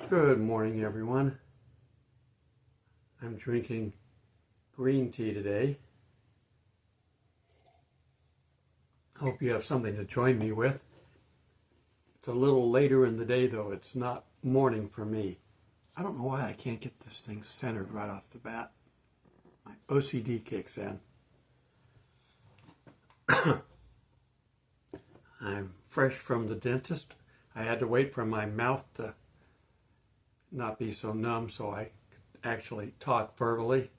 Good morning, everyone. I'm drinking green tea today. Hope you have something to join me with. It's a little later in the day, though. It's not morning for me. I don't know why I can't get this thing centered right off the bat. My OCD kicks in. I'm fresh from the dentist. I had to wait for my mouth to not be so numb so I could actually talk verbally.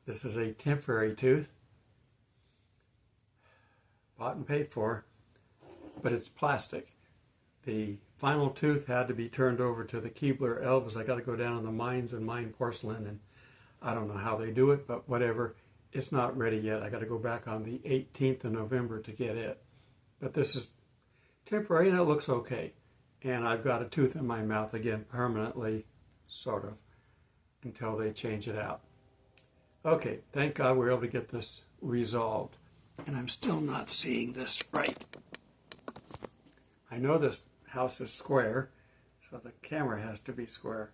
This is a temporary tooth, bought and paid for, but it's plastic. The final tooth had to be turned over to the Keebler elbows. I got to go down to the mines and mine porcelain, and I don't know how they do it, but whatever. It's not ready yet. I got to go back on the 18th of November to get it. But this is temporary and it looks okay. And I've got a tooth in my mouth again permanently, sort of, until they change it out. Okay, thank God we're able to get this resolved. And I'm still not seeing this right. I know this house is square, so the camera has to be square.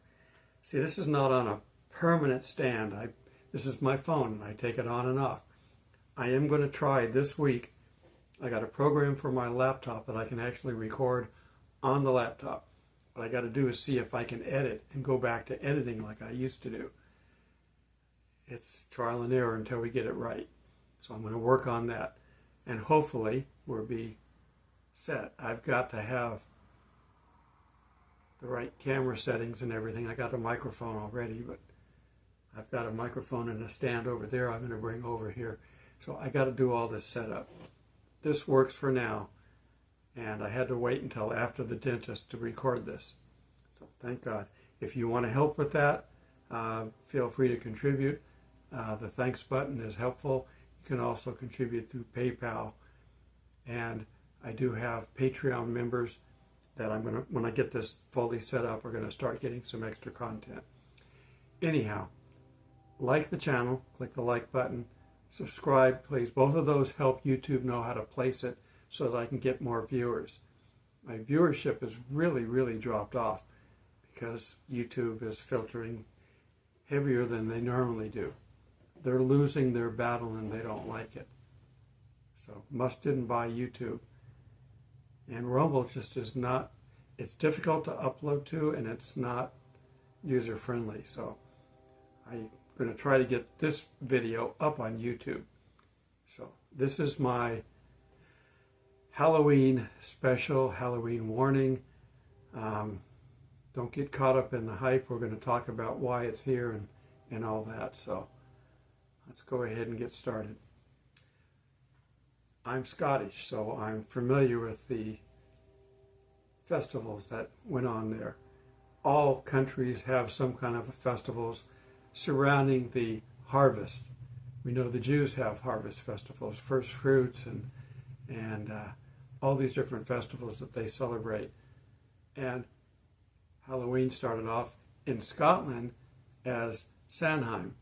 See, this is not on a permanent stand. This is my phone, and I take it on and off. I am going to try this week. I got a program for my laptop that I can actually record on the laptop. What I got to do is see if I can edit and go back to editing like I used to do. It's trial and error until we get it right. So I'm going to work on that, and hopefully we'll be set. I've got to have the right camera settings and everything. I got a microphone already, but I've got a microphone and a stand over there I'm going to bring over here. So I got to do all this setup. This works for now, and I had to wait until after the dentist to record this. So thank God. If you want to help with that, feel free to contribute. The thanks button is helpful. You can also contribute through PayPal. And I do have Patreon members that I'm going to, when I get this fully set up, we're going to start getting some extra content. Anyhow, like the channel, click the like button, subscribe, please. Both of those help YouTube know how to place it so that I can get more viewers. My viewership has really dropped off because YouTube is filtering heavier than they normally do. They're losing their battle and they don't like it. So didn't buy YouTube. And Rumble just is not, it's difficult to upload to, and it's not user friendly. So I'm going to try to get this video up on YouTube. So this is my Halloween special, Halloween warning. Don't get caught up in the hype. We're going to talk about why it's here and all that. So let's go ahead and get started. I'm Scottish, so I'm familiar with the festivals that went on there. All countries have some kind of festivals surrounding the harvest. We know the Jews have harvest festivals, first fruits, and all these different festivals that they celebrate. And Halloween started off in Scotland as Samhain,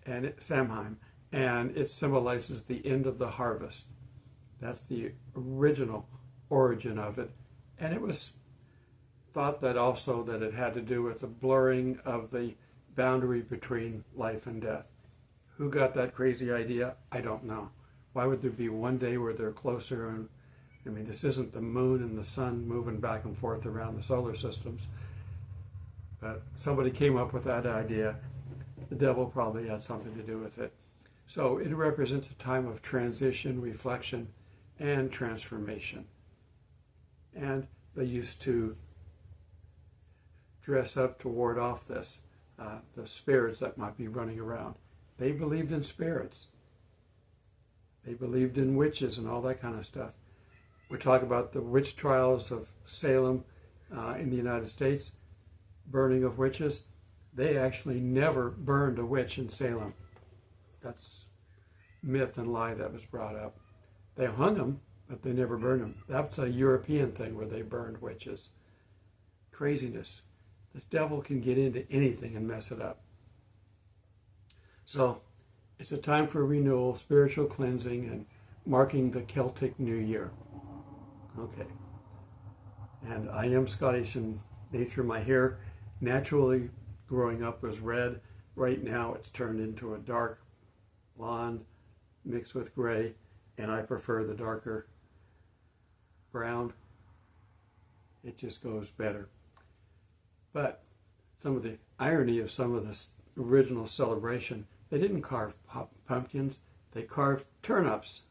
and it symbolizes the end of the harvest. That's the original origin of it. And it was thought that also that it had to do with the blurring of the boundary between life and death. Who got that crazy idea? I don't know. Why would there be one day where they're closer? And I mean, this isn't the moon and the sun moving back and forth around the solar systems. But somebody came up with that idea. The devil probably had something to do with it. So it represents a time of transition, reflection, and transformation. And they used to dress up to ward off this, the spirits that might be running around. They believed in spirits. They believed in witches and all that kind of stuff. We talk about the witch trials of Salem in the United States, burning of witches. They actually never burned a witch in Salem. That's myth and lie that was brought up. They hung them, but they never burned them. That's a European thing where they burned witches. Craziness. This devil can get into anything and mess it up. So it's a time for renewal, spiritual cleansing, and marking the Celtic New Year. Okay. And I am Scottish, and nature. My hair naturally growing up was red. Right now it's turned into a dark blonde mixed with gray, and I prefer the darker brown. It just goes better. But some of the irony of some of this original celebration, they didn't carve pumpkins, they carved turnips.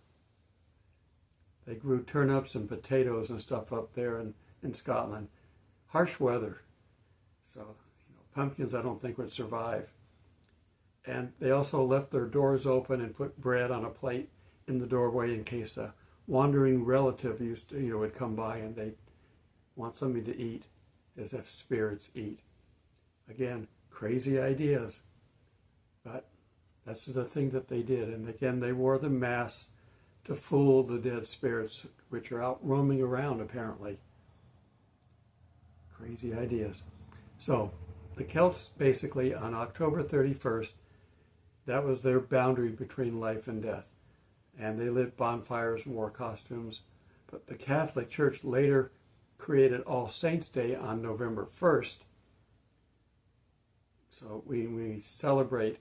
They grew turnips and potatoes and stuff up there in Scotland. Harsh weather. So, pumpkins I don't think would survive. And they also left their doors open and put bread on a plate in the doorway in case a wandering relative would come by and they'd want something to eat, as if spirits eat. Again, crazy ideas. But that's the thing that they did. And again, they wore the masks to fool the dead spirits, which are out roaming around apparently. Crazy ideas. So the Celts basically on October 31st, that was their boundary between life and death. And they lit bonfires and wore costumes. But the Catholic Church later created All Saints' Day on November 1st. So we celebrate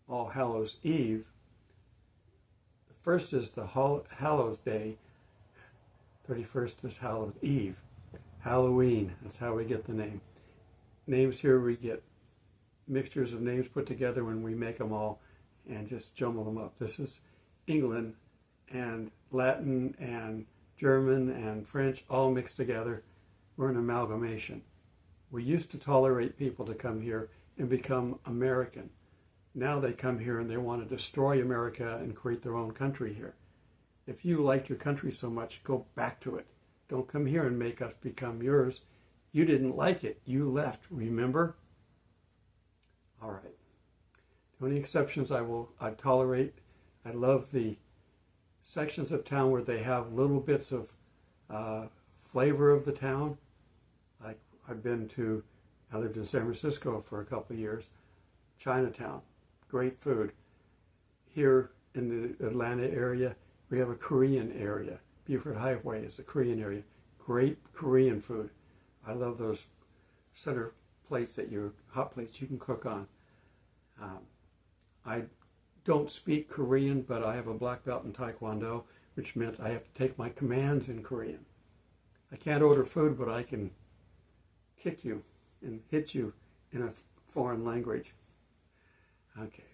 All Hallows Eve. The first is the Hallows Day. 31st is Hallows Eve. Halloween, that's how we get the name. Names here, we get mixtures of names put together when we make them all and just jumble them up. This is England and Latin and German and French all mixed together. We're an amalgamation. We used to tolerate people to come here and become American. Now they come here and they want to destroy America and create their own country here. If you liked your country so much, go back to it. Don't come here and make us become yours. You didn't like it. You left, remember? All right. The only exceptions I tolerate, I love the sections of town where they have little bits of flavor of the town. Like I lived in San Francisco for a couple of years. Chinatown, great food. Here in the Atlanta area, we have a Korean area. Buford Highway is a Korean area. Great Korean food. I love those center plates hot plates you can cook on. I don't speak Korean, but I have a black belt in Taekwondo, which meant I have to take my commands in Korean. I can't order food, but I can kick you and hit you in a foreign language. Okay.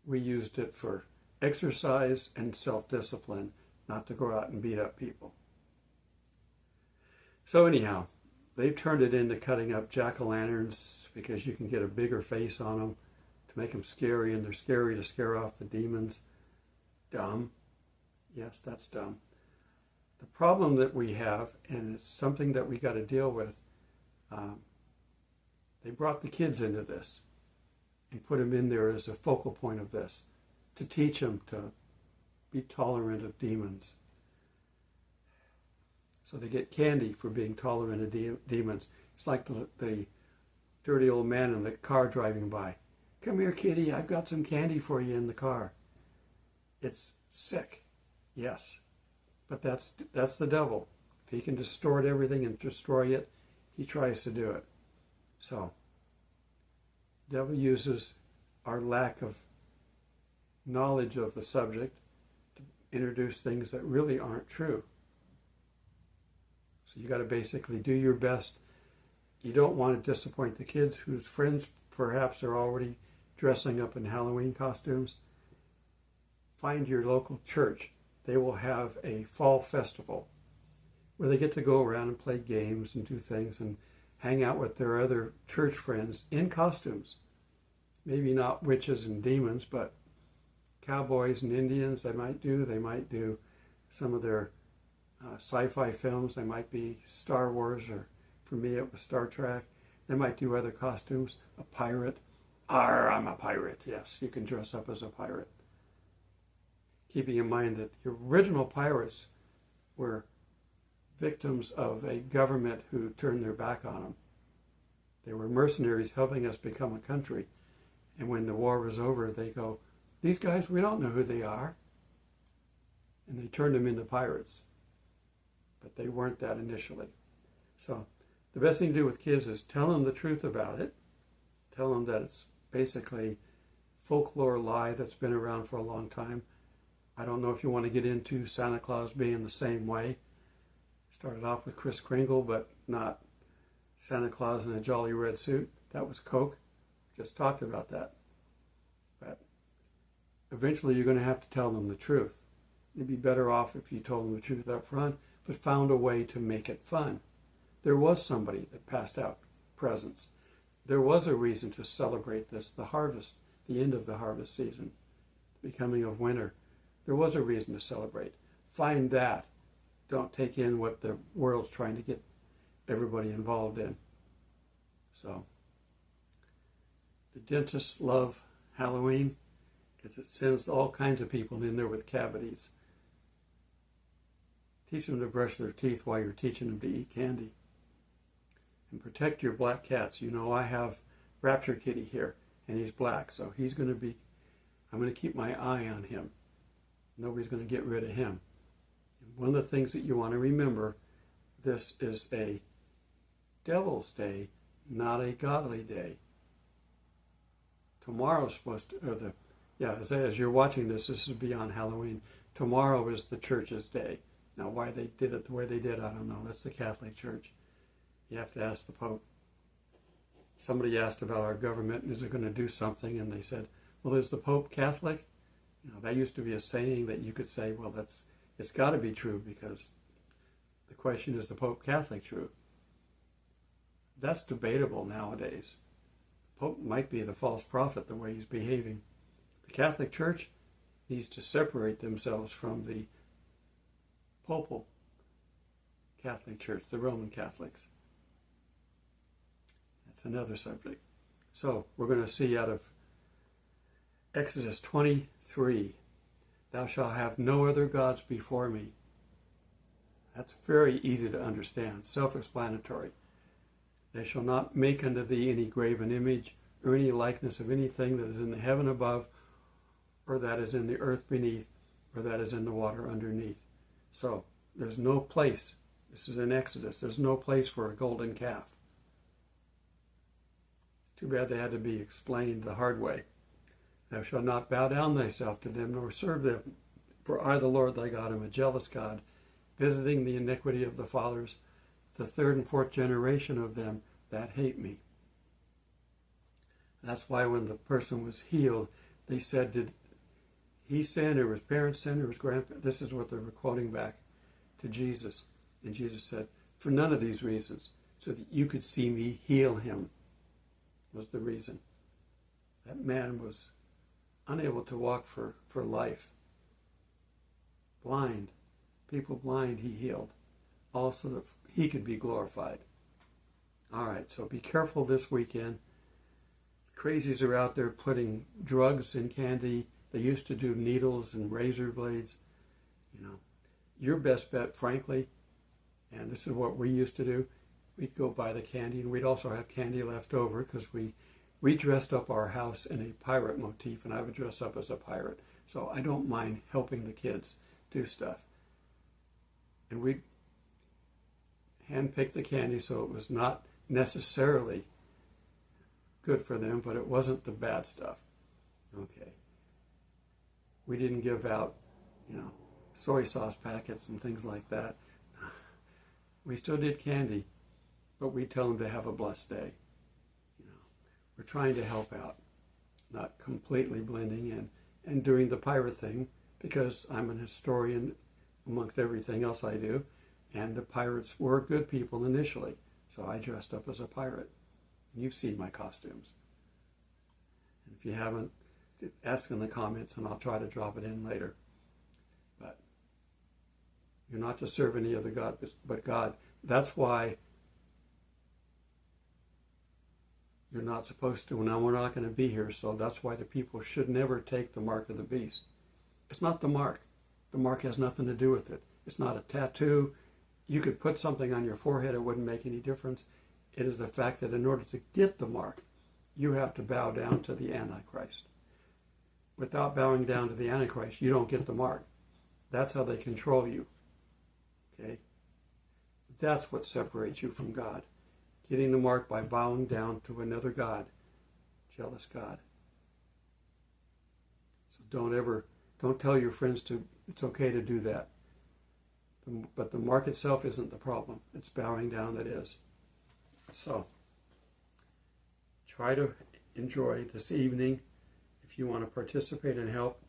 We used it for exercise and self-discipline, not to go out and beat up people. So anyhow, they've turned it into cutting up jack-o'-lanterns because you can get a bigger face on them to make them scary, and they're scary to scare off the demons. Dumb. Yes, that's dumb. The problem that we have, and it's something that we got to deal with, they brought the kids into this and put them in there as a focal point of this to teach them to be tolerant of demons. So they get candy for being tolerant of demons. It's like the dirty old man in the car driving by. Come here, kitty, I've got some candy for you in the car. It's sick, yes. But that's the devil. If he can distort everything and destroy it, he tries to do it. So, the devil uses our lack of knowledge of the subject to introduce things that really aren't true. So you got to basically do your best. You don't want to disappoint the kids whose friends perhaps are already dressing up in Halloween costumes. Find your local church. They will have a fall festival where they get to go around and play games and do things and hang out with their other church friends in costumes. Maybe not witches and demons, but cowboys and Indians they might do. They might do some of their sci-fi films. They might be Star Wars, or for me it was Star Trek. They might do other costumes. A pirate. Arr, I'm a pirate. Yes, you can dress up as a pirate. Keeping in mind that the original pirates were victims of a government who turned their back on them. They were mercenaries helping us become a country. And when the war was over, they go, these guys, we don't know who they are. And they turned them into pirates. But they weren't that initially. So The best thing to do with kids is tell them the truth about it. Tell them that it's basically folklore lie that's been around for a long time. I don't know if you want to get into Santa Claus being the same way. Started off with Kris Kringle, but not Santa Claus in a jolly red suit. That was Coke. Just talked about that. But eventually you're going to have to tell them the truth. You'd be better off if you told them the truth up front, but found a way to make it fun. There was somebody that passed out presents. There was a reason to celebrate this, the harvest, the end of the harvest season, the becoming of winter. There was a reason to celebrate. Find that. Don't take in what the world's trying to get everybody involved in. So, the dentists love Halloween because it sends all kinds of people in there with cavities. Teach them to brush their teeth while you're teaching them to eat candy. And protect your black cats. You know, I have Rapture Kitty here, and he's black, so I'm going to keep my eye on him. Nobody's going to get rid of him. And one of the things that you want to remember, this is a Devil's Day, not a godly day. Tomorrow's supposed to, as you're watching this, this is beyond Halloween. Tomorrow is the church's day. Now, why they did it the way they did, I don't know. That's the Catholic Church. You have to ask the Pope. Somebody asked about our government, is it going to do something? And they said, well, is the Pope Catholic? You know, that used to be a saying that you could say, well, it's got to be true, because the question is the Pope Catholic true? That's debatable nowadays. The Pope might be the false prophet the way he's behaving. The Catholic Church needs to separate themselves from the Popal Catholic Church, the Roman Catholics. That's another subject. So we're going to see out of Exodus 23, thou shalt have no other gods before me. That's very easy to understand, self-explanatory. They shall not make unto thee any graven image or any likeness of anything that is in the heaven above, or that is in the earth beneath, or that is in the water underneath. So there's no place, this is in Exodus, there's no place for a golden calf. Too bad they had to be explained the hard way. Thou shalt not bow down thyself to them, nor serve them. For I, the Lord thy God, am a jealous God, visiting the iniquity of the fathers, the third and fourth generation of them that hate me. That's why when the person was healed, they said, did he sin, or his parents sin, or his grandparents? This is what they were quoting back to Jesus. And Jesus said, for none of these reasons, so that you could see me heal him, was the reason. That man was unable to walk for life. Blind. People blind he healed. All so that he could be glorified. All right, so be careful this weekend. Crazies are out there putting drugs in candy. They used to do needles and razor blades. You know, your best bet, frankly, and this is what we used to do, we'd go buy the candy, and we'd also have candy left over because we dressed up our house in a pirate motif, and I would dress up as a pirate. So I don't mind helping the kids do stuff. And we'd handpick the candy so it was not necessarily good for them, but it wasn't the bad stuff. Okay. We didn't give out, soy sauce packets and things like that. We still did candy, but we tell them to have a blessed day. We're trying to help out, not completely blending in and doing the pirate thing, because I'm an historian amongst everything else I do, and the pirates were good people initially, so I dressed up as a pirate. You've seen my costumes. And if you haven't, ask in the comments and I'll try to drop it in later. But you're not to serve any other God but God. That's why you're not supposed to. Now we're not going to be here, so that's why the people should never take the mark of the beast. It's not the mark. The mark has nothing to do with it. It's not a tattoo. You could put something on your forehead, it wouldn't make any difference. It is the fact that in order to get the mark, you have to bow down to the Antichrist. Without bowing down to the Antichrist, you don't get the mark. That's how they control you. Okay? That's what separates you from God. getting the mark by bowing down to another god, jealous God. So don't tell your friends it's okay to do that. But the mark itself isn't the problem. It's bowing down that is. So, try to enjoy this evening. If you want to participate and help,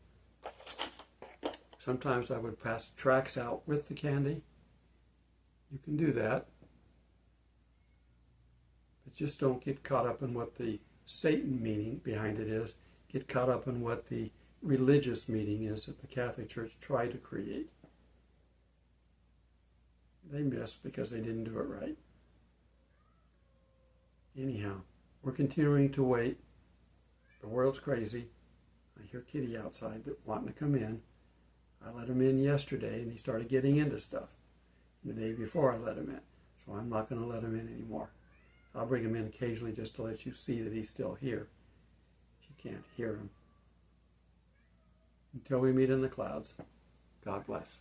sometimes I would pass tracts out with the candy. You can do that. But just don't get caught up in what the Satan meaning behind it is. Get caught up in what the religious meaning is that the Catholic Church tried to create. They missed because they didn't do it right. Anyhow, we're continuing to wait. The world's crazy. I hear Kitty outside wanting to come in. I let him in yesterday and he started getting into stuff. The day before I let him in. So I'm not going to let him in anymore. I'll bring him in occasionally just to let you see that he's still here. If you can't hear him. Until we meet in the clouds, God bless.